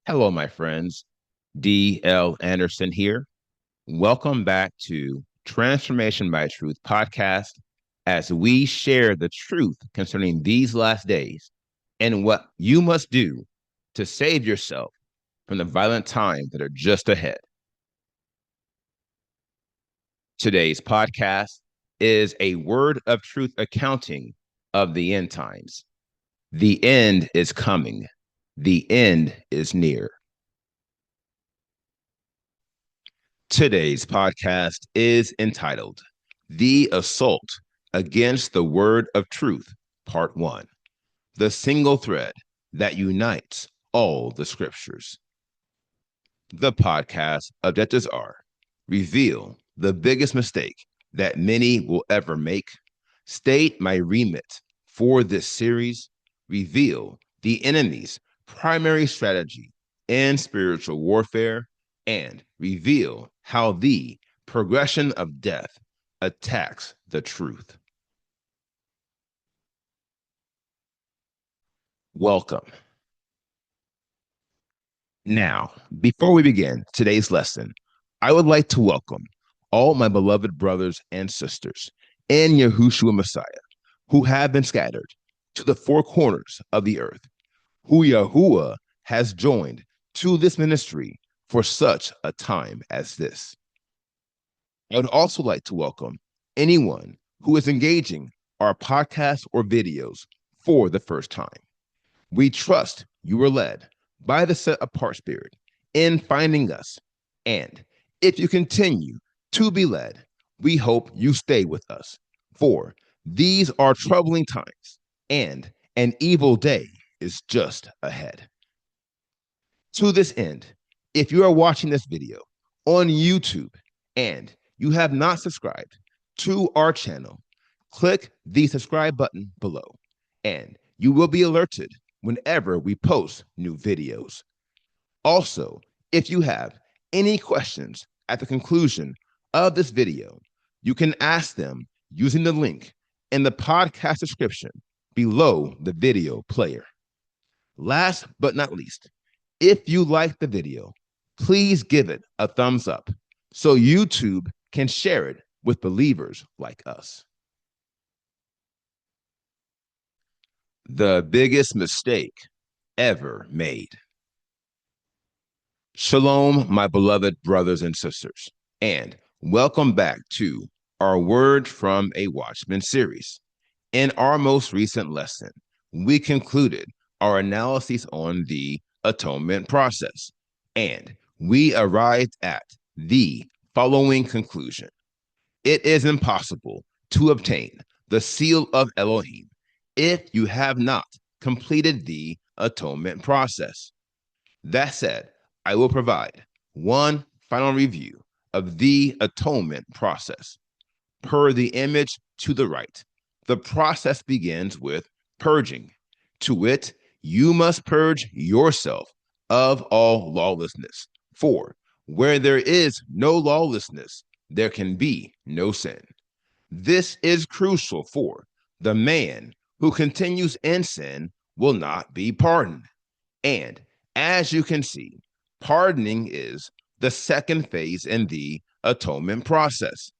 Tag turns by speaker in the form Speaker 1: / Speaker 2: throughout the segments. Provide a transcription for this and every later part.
Speaker 1: Hello, my friends. D.L. Anderson here. Welcome back to Transformation by Truth podcast as we share the truth concerning these last days and what you must do to save yourself from the violent times that are just ahead. Today's podcast is a word of truth accounting of the end times. The end is coming. The end is near. Today's podcast is entitled The Assault Against the Word of Truth, Part 1, the single thread that unites all the scriptures. The podcast objectives are: reveal the biggest mistake that many will ever make, state my remit for this series, reveal the enemy's primary strategy in spiritual warfare, and reveal how the progression of death attacks the truth. Welcome. Now, before we begin today's lesson, I would like to welcome all my beloved brothers and sisters in Yahushua Messiah who have been scattered to the four corners of the earth, who Yahuwah has joined to this ministry for such a time as this. I would also like to welcome anyone who is engaging our podcast or videos for the first time. We trust you were led by the set apart spirit in finding us. And if you continue to be led, we hope you stay with us. For these are troubling times, and an evil day is just ahead. To this end, if you are watching this video on YouTube and you have not subscribed to our channel, click the subscribe button below, and you will be alerted whenever we post new videos. Also, if you have any questions at the conclusion of this video, you can ask them using the link in the podcast description below the video player. Last but not least, if you like the video, please give it a thumbs up so YouTube can share it with believers like us. The biggest mistake ever made. Shalom, my beloved brothers and sisters, and welcome back to our Word from a Watchman series. In our most recent lesson, we concluded our analysis on the atonement process, and we arrived at the following conclusion. It is impossible to obtain the seal of Elohim if you have not completed the atonement process. That said, I will provide one final review of the atonement process. Per the image to the right, the process begins with purging. To wit, you must purge yourself of all lawlessness. For where there is no lawlessness, there can be no sin. This is crucial, for the man who continues in sin will not be pardoned. And as you can see, pardoning is the second phase in the atonement process.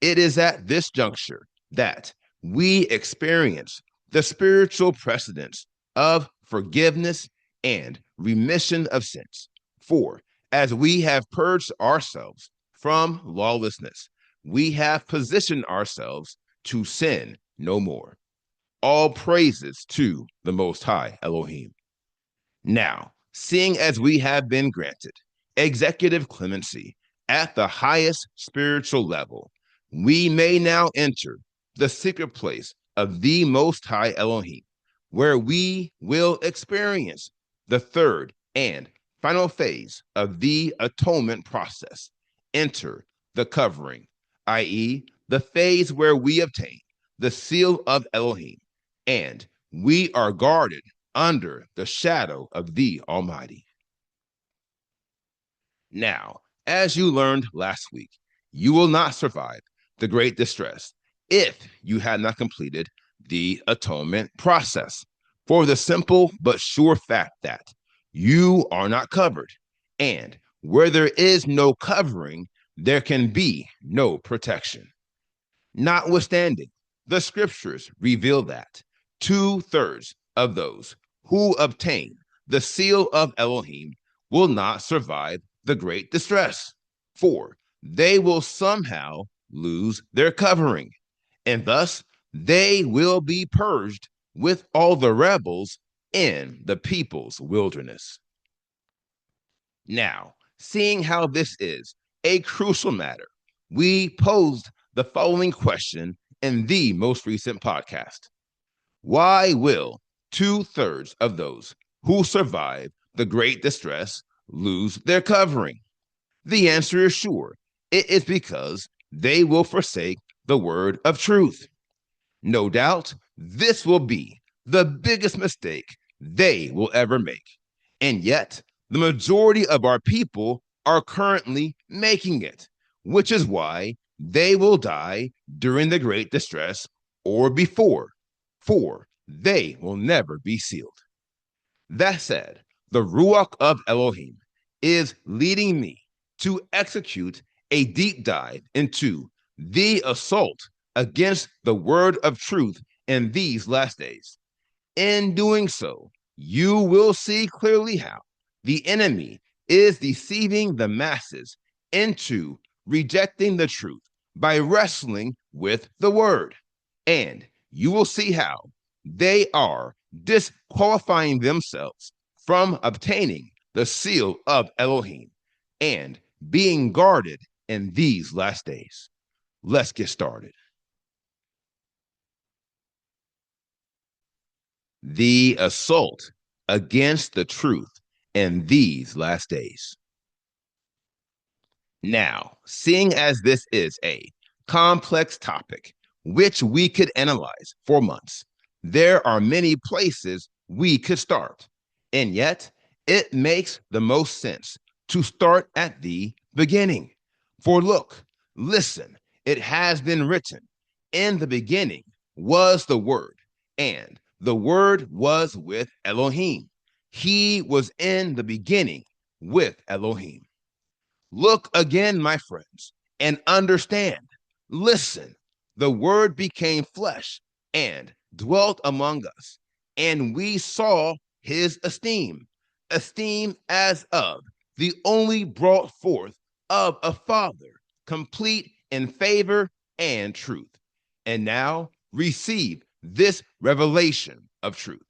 Speaker 1: It is at this juncture that we experience the spiritual precedence of forgiveness and remission of sins. For as we have purged ourselves from lawlessness, we have positioned ourselves to sin no more. All praises to the Most High Elohim. Now, seeing as we have been granted executive clemency at the highest spiritual level, we may now enter the secret place of the Most High Elohim, where we will experience the third and final phase of the atonement process. Enter the covering, i.e., the phase where we obtain the seal of Elohim, and we are guarded under the shadow of the Almighty. Now, as you learned last week, you will not survive the great distress if you had not completed the atonement process, for the simple but sure fact that you are not covered. And where there is no covering, there can be no protection. Notwithstanding, the scriptures reveal that 2/3 of those who obtain the seal of Elohim will not survive the great distress, for they will somehow lose their covering, and thus they will be purged with all the rebels in the people's wilderness. Now, seeing how this is a crucial matter, we posed the following question in the most recent podcast. Why will 2/3 of those who survive the great distress lose their covering? The answer is sure. It is because they will forsake the word of truth. No doubt, this will be the biggest mistake they will ever make. And yet, the majority of our people are currently making it, which is why they will die during the great distress or before, for they will never be sealed. That said, the Ruach of Elohim is leading me to execute a deep dive into the assault against the word of truth in these last days. In doing so, you will see clearly how the enemy is deceiving the masses into rejecting the truth by wrestling with the word. And you will see how they are disqualifying themselves from obtaining the seal of Elohim and being guarded in these last days. Let's get started. The assault against the truth in these last days. Now, seeing as this is a complex topic which we could analyze for months, there are many places we could start, and yet it makes the most sense to start at the beginning. For look, listen, it has been written, in the beginning was the Word, and the Word was with Elohim. He was in the beginning with Elohim. Look again, my friends, and understand. Listen, the Word became flesh and dwelt among us, and we saw his esteem as of the only brought forth of a Father, complete in favor and truth. And now receive this revelation of truth.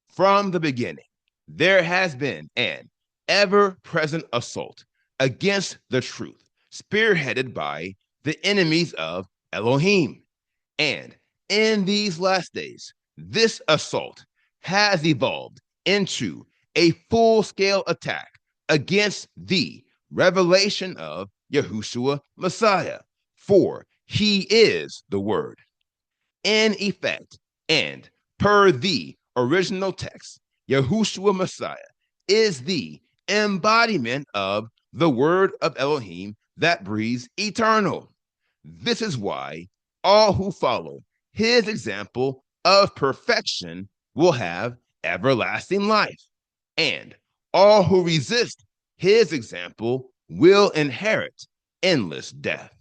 Speaker 1: From the beginning, there has been an ever present assault against the truth, spearheaded by the enemies of Elohim. And in these last days, this assault has evolved into a full-scale attack against the revelation of Yahushua Messiah, for he is the word. In effect, and per the original text, Yahushua Messiah is the embodiment of the word of Elohim that breathes eternal. This is why all who follow his example of perfection will have everlasting life, and all who resist his example will inherit endless death.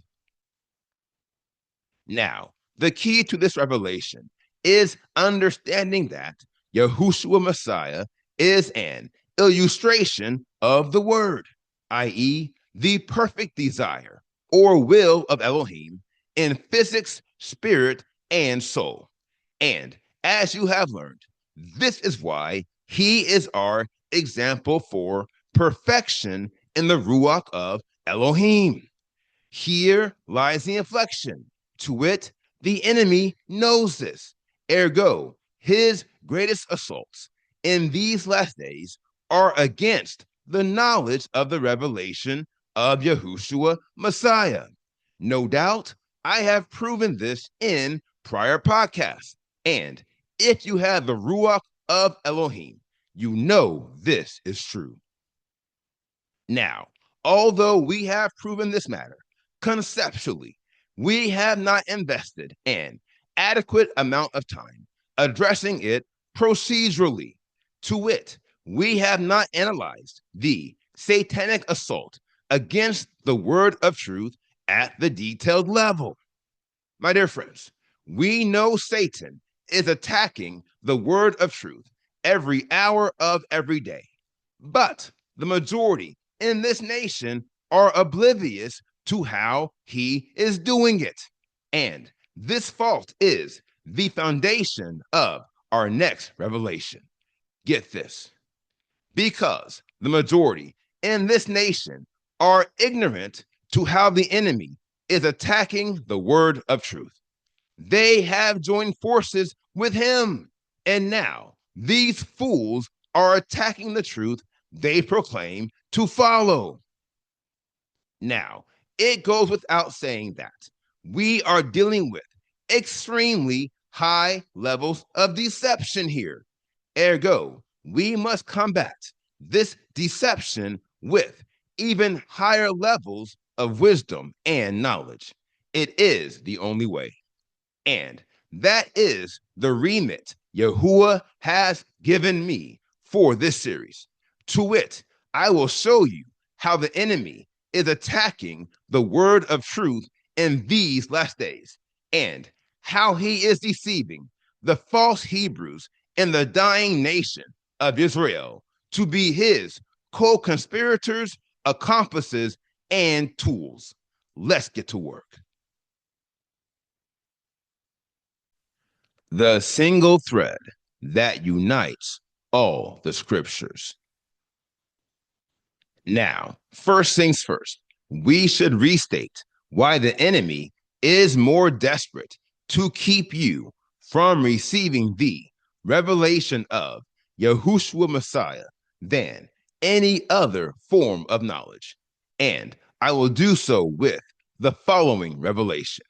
Speaker 1: Now, the key to this revelation is understanding that Yahushua Messiah is an illustration of the word, i.e., the perfect desire or will of Elohim in physics, spirit, and soul. And as you have learned, this is why he is our example for perfection in the Ruach of Elohim. Here lies the inflection. To wit, the enemy knows this. Ergo, his greatest assaults in these last days are against the knowledge of the revelation of Yahushua Messiah. No doubt, I have proven this in prior podcasts. And if you have the Ruach of Elohim, you know this is true. Now, although we have proven this matter conceptually, we have not invested an adequate amount of time addressing it procedurally. To wit, we have not analyzed the satanic assault against the word of truth at the detailed level. My dear friends, we know Satan is attacking the word of truth every hour of every day. But the majority in this nation are oblivious to how he is doing it. And this fault is the foundation of our next revelation. Get this. Because the majority in this nation are ignorant to how the enemy is attacking the word of truth. They have joined forces with him. And now these fools are attacking the truth they proclaim to follow. Now, it goes without saying that we are dealing with extremely high levels of deception here. Ergo, we must combat this deception with even higher levels of wisdom and knowledge. It is the only way. And that is the remit Yahuwah has given me for this series. To wit, I will show you how the enemy is attacking the word of truth in these last days, and how he is deceiving the false Hebrews in the dying nation of Israel to be his co-conspirators, accomplices, and tools. Let's get to work. The single thread that unites all the scriptures. Now, first things first, we should restate why the enemy is more desperate to keep you from receiving the revelation of Yahushua Messiah than any other form of knowledge. And I will do so with the following revelation.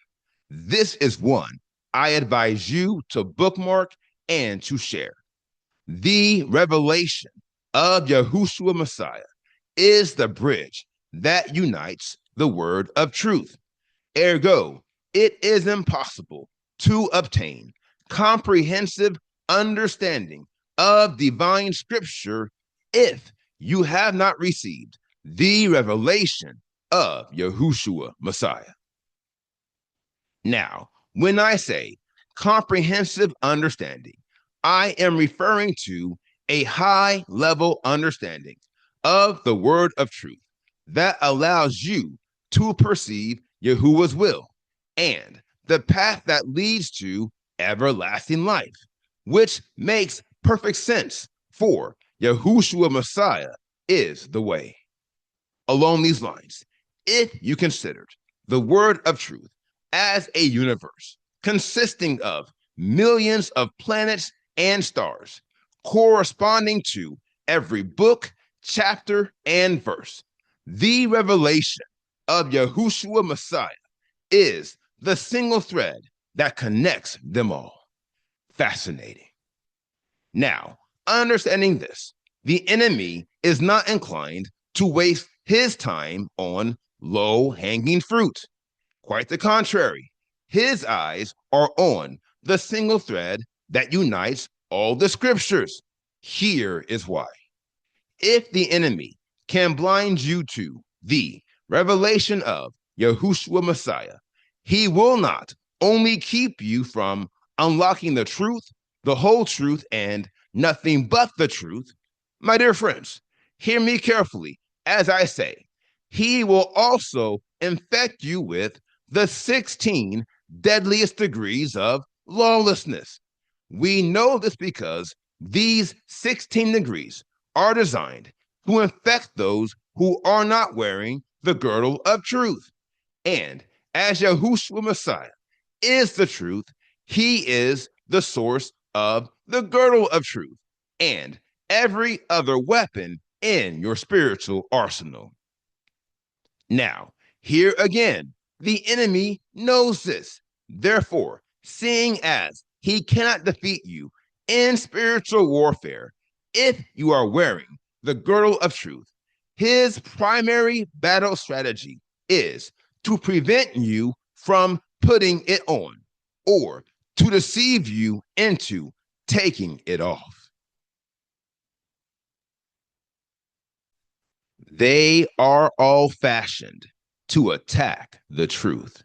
Speaker 1: This is one I advise you to bookmark and to share. The revelation of Yahushua Messiah is the bridge that unites the word of truth. Ergo, it is impossible to obtain comprehensive understanding of divine scripture if you have not received the revelation of Yahushua Messiah. Now, when I say comprehensive understanding, I am referring to a high level understanding of the word of truth that allows you to perceive Yahuwah's will and the path that leads to everlasting life, which makes perfect sense, for Yahushua Messiah is the way. Along these lines, if you considered the word of truth as a universe consisting of millions of planets and stars, corresponding to every book, chapter, and verse, the revelation of Yahushua Messiah is the single thread that connects them all. Fascinating. Now, understanding this, the enemy is not inclined to waste his time on low-hanging fruit. Quite the contrary, his eyes are on the single thread that unites all the scriptures. Here is why. If the enemy can blind you to the revelation of Yahushua Messiah, he will not only keep you from unlocking the truth, the whole truth, and nothing but the truth. My dear friends, hear me carefully as I say, he will also infect you with the 16 deadliest degrees of lawlessness. We know this because these 16 degrees are designed to infect those who are not wearing the girdle of truth. And as Yahushua Messiah is the truth, he is the source of the girdle of truth and every other weapon in your spiritual arsenal. Now, here again, the enemy knows this. Therefore, seeing as he cannot defeat you in spiritual warfare if you are wearing the girdle of truth, his primary battle strategy is to prevent you from putting it on or to deceive you into taking it off. They are all fashioned to attack the truth.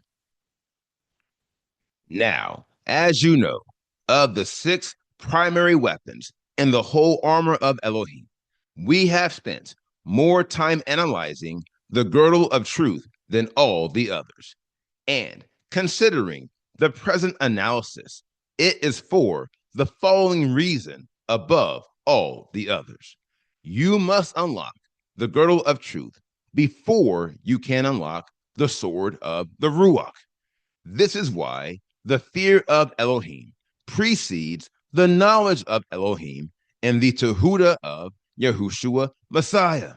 Speaker 1: Now, as you know, of the 6 primary weapons in the whole armor of Elohim, we have spent more time analyzing the girdle of truth than all the others. And considering the present analysis, it is for the following reason above all the others. You must unlock the girdle of truth before you can unlock the sword of the Ruach. This is why the fear of Elohim precedes the knowledge of Elohim and the Tehudah of Yahushua Messiah.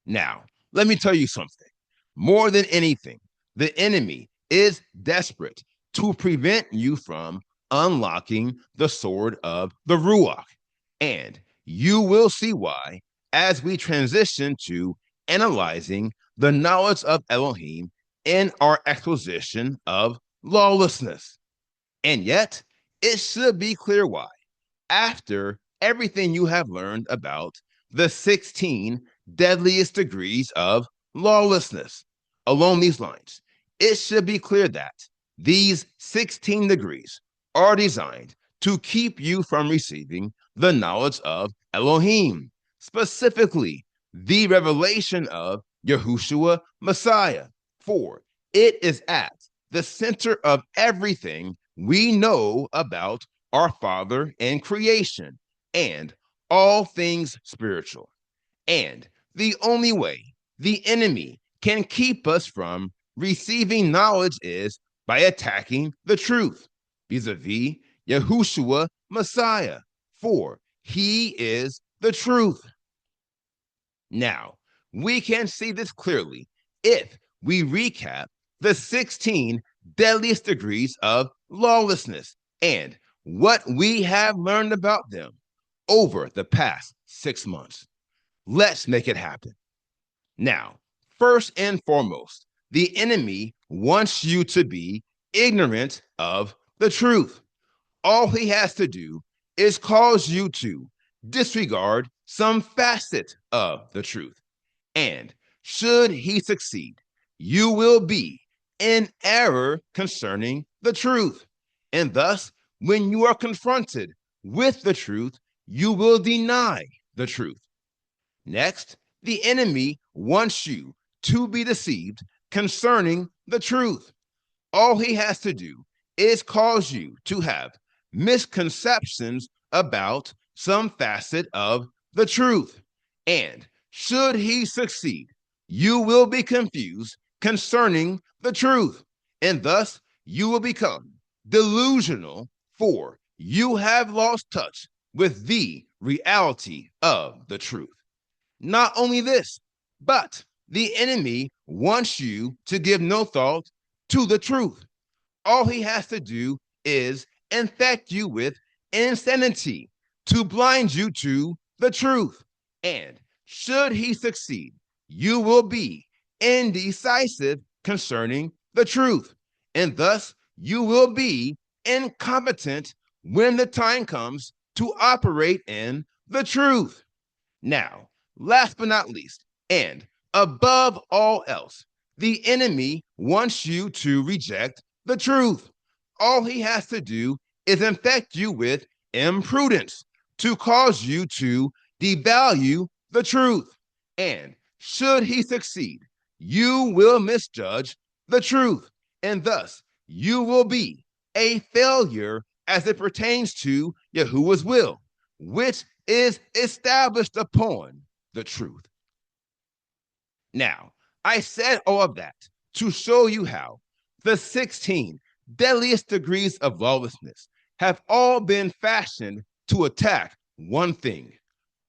Speaker 1: Now, let me tell you something. More than anything, the enemy is desperate to prevent you from unlocking the sword of the Ruach. And you will see why as we transition to analyzing the knowledge of Elohim in our exposition of lawlessness. And yet, it should be clear why, after everything you have learned about the 16 deadliest degrees of lawlessness. Along these lines, it should be clear that these 16 degrees are designed to keep you from receiving the knowledge of Elohim, specifically the revelation of Yahushua Messiah. For it is at the center of everything we know about our Father and creation and all things spiritual. And the only way the enemy can keep us from receiving knowledge is by attacking the truth vis-a-vis Yahushua Messiah, for he is the truth. Now, we can see this clearly if we recap the 16 deadliest degrees of lawlessness and what we have learned about them over the past 6 months. Let's make it happen. Now, first and foremost, the enemy wants you to be ignorant of the truth. All he has to do is cause you to disregard some facet of the truth. And should he succeed, you will be in error concerning the truth. And thus, when you are confronted with the truth, you will deny the truth. Next, the enemy wants you to be deceived concerning the truth. All he has to do is cause you to have misconceptions about some facet of the truth. And should he succeed, you will be confused concerning the truth. And thus, you will become delusional, for you have lost touch with the reality of the truth. Not only this, but the enemy wants you to give no thought to the truth. All he has to do is infect you with insanity to blind you to the truth. And should he succeed, you will be indecisive concerning the truth. And thus, you will be incompetent when the time comes to operate in the truth. Now, last but not least, and above all else, the enemy wants you to reject the truth. All he has to do is infect you with imprudence to cause you to devalue the truth. And should he succeed, you will misjudge the truth. And thus, you will be a failure as it pertains to Yahuwah's will, which is established upon the truth. Now, I said all of that to show you how the 16 deadliest degrees of lawlessness have all been fashioned to attack one thing,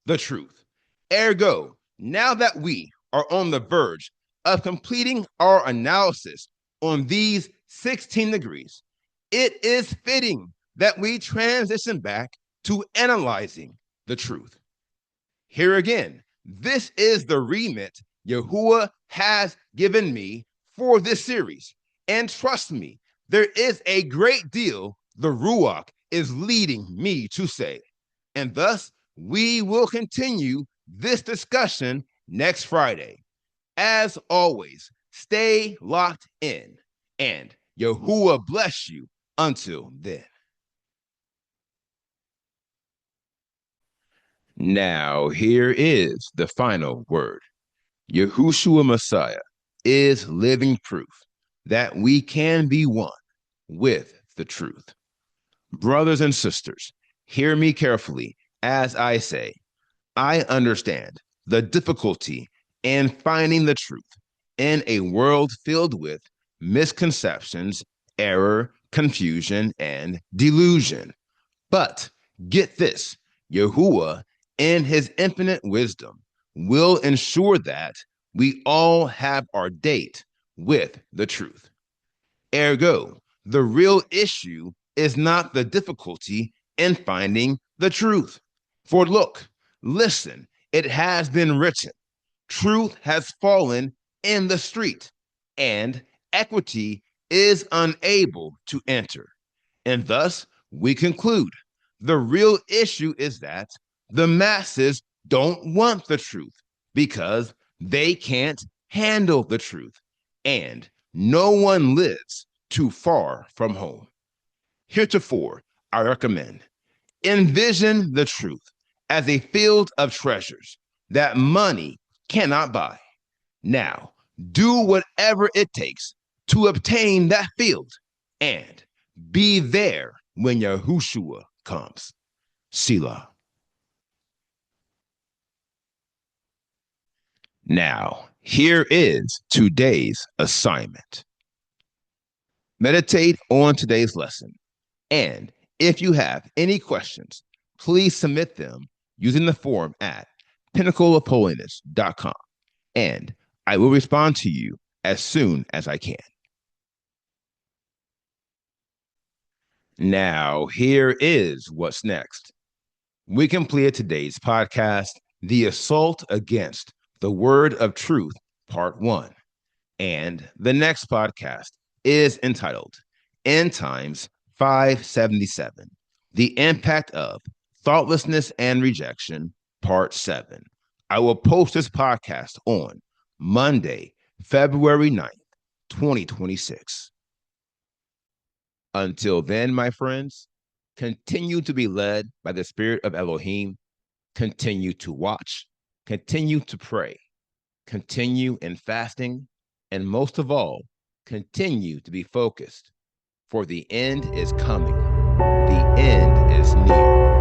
Speaker 1: the truth. Ergo, now that we are on the verge of completing our analysis on these 16 degrees, it is fitting that we transition back to analyzing the truth. Here again, this is the remit Yahuwah has given me for this series. And trust me, there is a great deal the Ruach is leading me to say. And thus, we will continue this discussion next Friday. As always, stay locked in, and Yahuwah bless you until then. Now, here is the final word. Yahushua Messiah is living proof that we can be one with the truth. Brothers and sisters, hear me carefully as I say, I understand the difficulty in finding the truth in a world filled with misconceptions, error, confusion, and delusion. But get this, Yahuwah, in his infinite wisdom, will ensure that we all have our date with the truth. Ergo, the real issue is not the difficulty in finding the truth. For look, listen, it has been written, truth has fallen in the street, and equity is unable to enter. And thus, we conclude the real issue is that the masses don't want the truth because they can't handle the truth, and no one lives too far from home. Heretofore, I recommend envision the truth as a field of treasures that money cannot buy. Now, do whatever it takes to obtain that field and be there when Yahushua comes. Selah. Now, here is today's assignment. Meditate on today's lesson. And if you have any questions, please submit them using the form at pinnacleofholiness.com. And I will respond to you as soon as I can. Now, here is what's next. We completed today's podcast, The Assault Against the Word of Truth, Part 1. And the next podcast is entitled End Times 577, The Impact of Thoughtlessness and Rejection, Part 7. I will post this podcast on Monday, February 9th, 2026. Until then, my friends, continue to be led by the Spirit of Elohim. Continue to watch. Continue to pray. Continue in fasting. And most of all, continue to be focused. For the end is coming. The end is near.